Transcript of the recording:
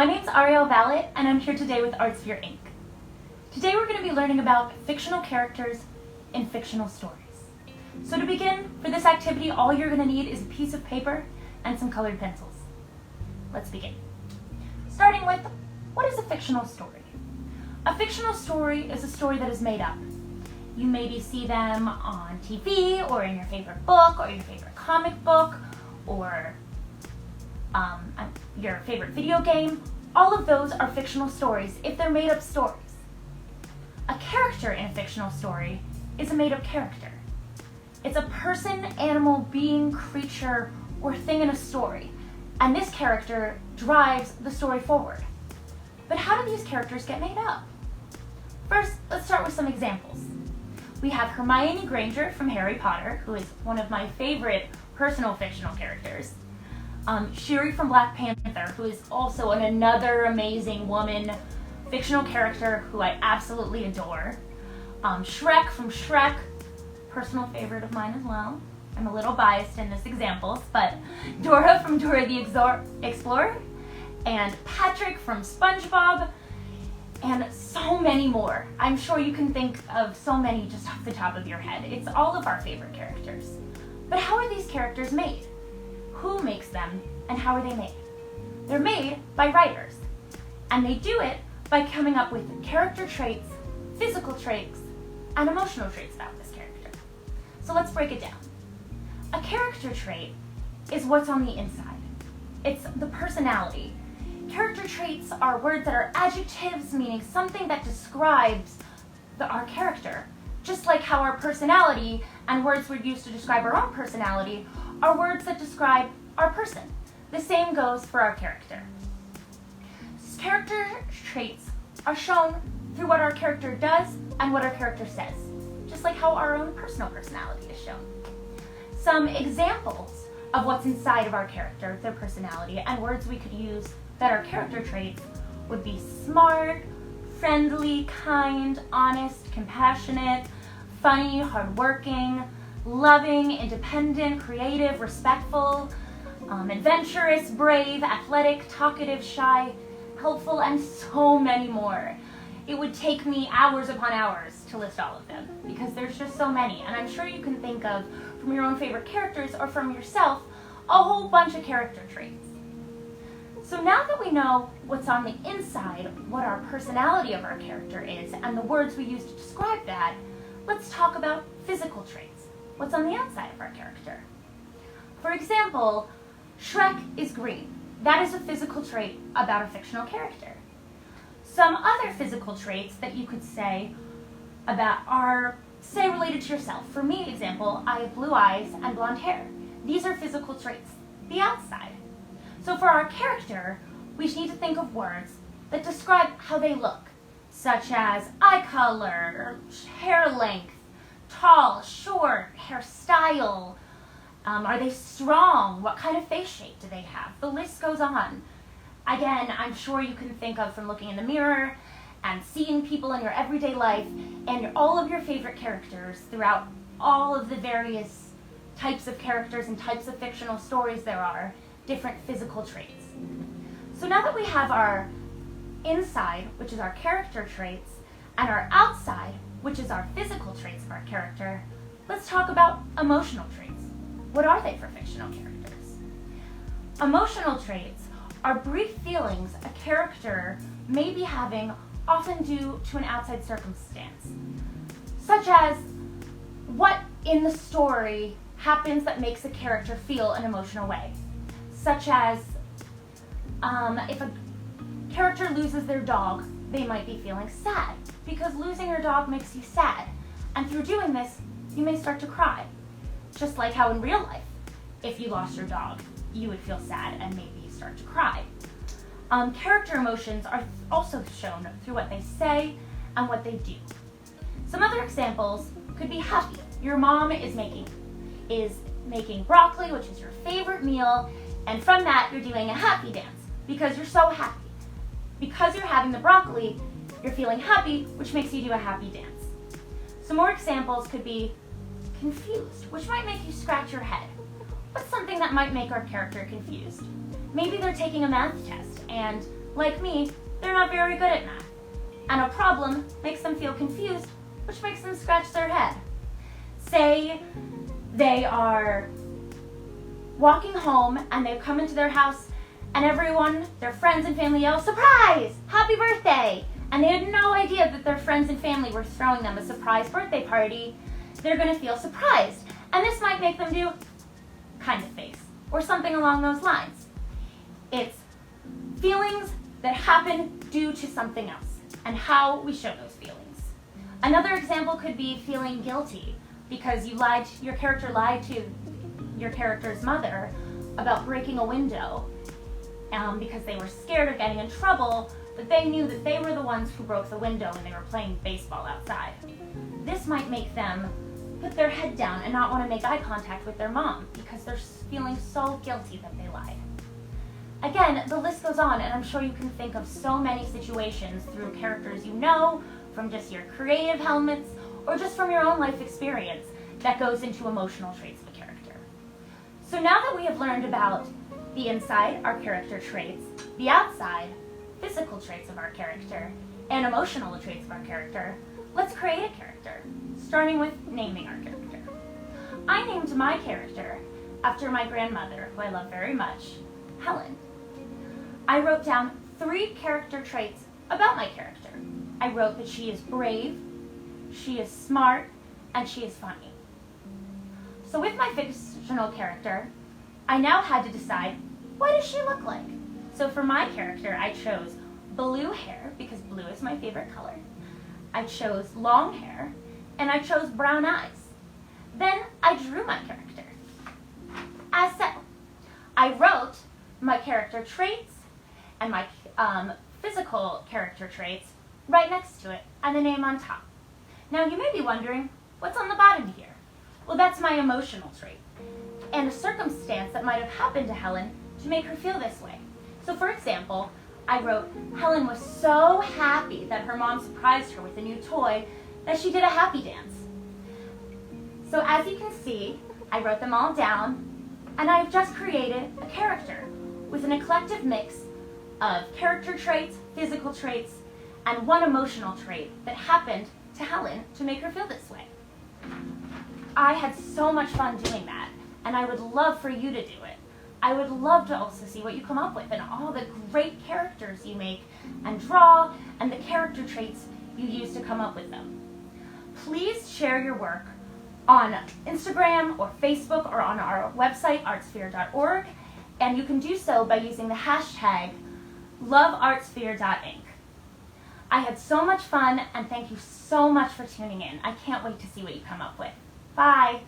My name's Arielle Vallet, and I'm here today with ArtSphere Inc. Today we're going to be learning about fictional characters in fictional stories. So to begin, for this activity, all you're going to need is a piece of paper and some colored pencils. Let's begin. Starting with, what is a fictional story? A fictional story is a story that is made up. You maybe see them on TV, or in your favorite book, or your favorite comic book, or your favorite video game. All of those are fictional stories if they're made up stories. A character in a fictional story is a made up character. It's a person, animal, being, creature, or thing in a story, and this character drives the story forward. But how do these characters get made up? First, let's start with some examples. We have Hermione Granger from Harry Potter, who is one of my favorite personal fictional characters. Shiri from Black Panther, who is also another amazing woman fictional character who I absolutely adore. Shrek from Shrek, personal favorite of mine as well. I'm a little biased in this examples, but Dora from Dora the Explorer, and Patrick from SpongeBob, and so many more. I'm sure you can think of so many just off the top of your head. It's all of our favorite characters. But how are these characters made? Who makes them, and how are they made? They're made by writers, and they do it by coming up with character traits, physical traits, and emotional traits about this character. So let's break it down. A character trait is what's on the inside. It's the personality. Character traits are words that are adjectives, meaning something that describes our character. Just like how our personality and words we're used to describe our own personality are words that describe our person. The same goes for our character. Character traits are shown through what our character does and what our character says, just like how our own personal personality is shown. Some examples of what's inside of our character, their personality, and words we could use that are character traits would be smart, friendly, kind, honest, compassionate, funny, hardworking, loving, independent, creative, respectful, adventurous, brave, athletic, talkative, shy, helpful, and so many more. It would take me hours upon hours to list all of them because there's just so many, and I'm sure you can think of, from your own favorite characters or from yourself, a whole bunch of character traits. So now that we know what's on the inside, what our personality of our character is, and the words we use to describe that, let's talk about physical traits. What's on the outside of our character? For example, Shrek is green. That is a physical trait about a fictional character. Some other physical traits that you could say about are, say, related to yourself. For me, example, I have blue eyes and blonde hair. These are physical traits, the outside. So for our character, we need to think of words that describe how they look, such as eye color, hair length, tall, short, hairstyle. Are they strong? What kind of face shape do they have? The list goes on. Again, I'm sure you can think of from looking in the mirror and seeing people in your everyday life and all of your favorite characters throughout all of the various types of characters and types of fictional stories there are, different physical traits. So now that we have our inside, which is our character traits, and our outside, which is our physical traits of our character, let's talk about emotional traits. What are they for fictional characters? Emotional traits are brief feelings a character may be having, often due to an outside circumstance, such as what in the story happens that makes a character feel an emotional way, such as if a character loses their dog, they might be feeling sad, because losing your dog makes you sad, and through doing this, you may start to cry. Just like how in real life, if you lost your dog, you would feel sad and maybe you start to cry. Character emotions are also shown through what they say and what they do. Some other examples could be happy. Your mom is making broccoli, which is your favorite meal, and from that you're doing a happy dance because you're so happy. Because you're having the broccoli, you're feeling happy, which makes you do a happy dance. Some more examples could be confused, which might make you scratch your head. What's something that might make our character confused? Maybe they're taking a math test and Like me, they're not very good at math. And a problem makes them feel confused, which makes them scratch their head. Say they are walking home and they've come into their house and everyone, their friends and family yell, "Surprise! Happy birthday!" And they had no idea that their friends and family were throwing them a surprise birthday party. They're going to feel surprised. And this might make them do kind of face or something along those lines. It's feelings that happen due to something else and how we show those feelings. Another example could be feeling guilty because your character lied to your character's mother about breaking a window because they were scared of getting in trouble, but they knew that they were the ones who broke the window when they were playing baseball outside. This might make them put their head down and not want to make eye contact with their mom because they're feeling so guilty that they lied. Again, the list goes on, and I'm sure you can think of so many situations through characters you know, from just your creative elements, or just from your own life experience that goes into emotional traits of a character. So now that we have learned about the inside, our character traits, the outside, physical traits of our character, and emotional traits of our character, let's create a character, starting with naming our character. I named my character after my grandmother, who I love very much, Helen. I wrote down 3 character traits about my character. I wrote that she is brave, she is smart, and she is funny. So with my fictional character, I now had to decide, what does she look like? So for my character, I chose blue hair, because blue is my favorite color. I chose long hair, and I chose brown eyes. Then I drew my character. As so, I wrote my character traits and my physical character traits right next to it, and the name on top. Now you may be wondering, what's on the bottom here? Well, that's my emotional trait, and a circumstance that might have happened to Helen to make her feel this way. So for example, I wrote, Helen was so happy that her mom surprised her with a new toy that she did a happy dance. So as you can see, I wrote them all down, and I've just created a character with an eclectic mix of character traits, physical traits, and one emotional trait that happened to Helen to make her feel this way. I had so much fun doing that, and I would love for you to do it. I would love to also see what you come up with and all the great characters you make and draw, and the character traits you use to come up with them. Please share your work on Instagram or Facebook or on our website, artsphere.org, and you can do so by using the hashtag loveartsphere.inc. I had so much fun, and thank you so much for tuning in. I can't wait to see what you come up with. Bye!